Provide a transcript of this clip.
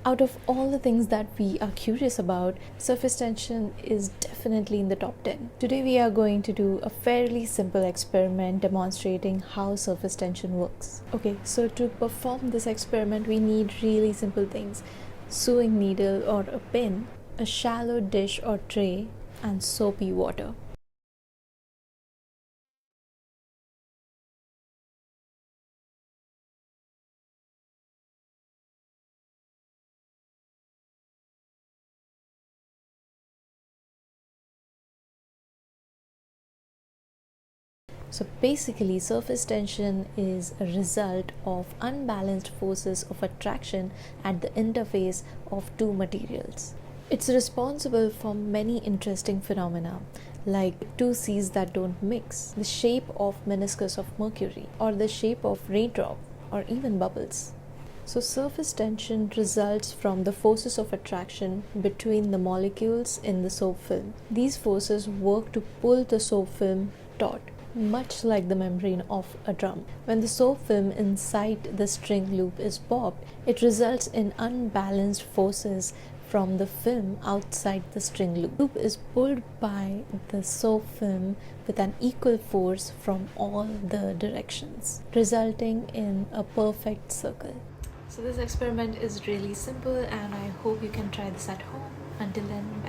Out of all the things that we are curious about, surface tension is definitely in the top 10. Today we are going to do a fairly simple experiment demonstrating how surface tension works. Okay, so to perform this experiment we need really simple things: sewing needle or a pin, a shallow dish or tray, and soapy water. So basically, surface tension is a result of unbalanced forces of attraction at the interface of two materials. It's responsible for many interesting phenomena, like two seas that don't mix, the shape of meniscus of Mercury, or the shape of raindrop, or even bubbles. So surface tension results from the forces of attraction between the molecules in the soap film. These forces work to pull the soap film taut, much like the membrane of a drum. When the soap film inside the string loop is popped, it results in unbalanced forces from the film outside the string loop. The loop is pulled by the soap film with an equal force from all the directions, resulting in a perfect circle. So this experiment is really simple and I hope you can try this at home. Until then,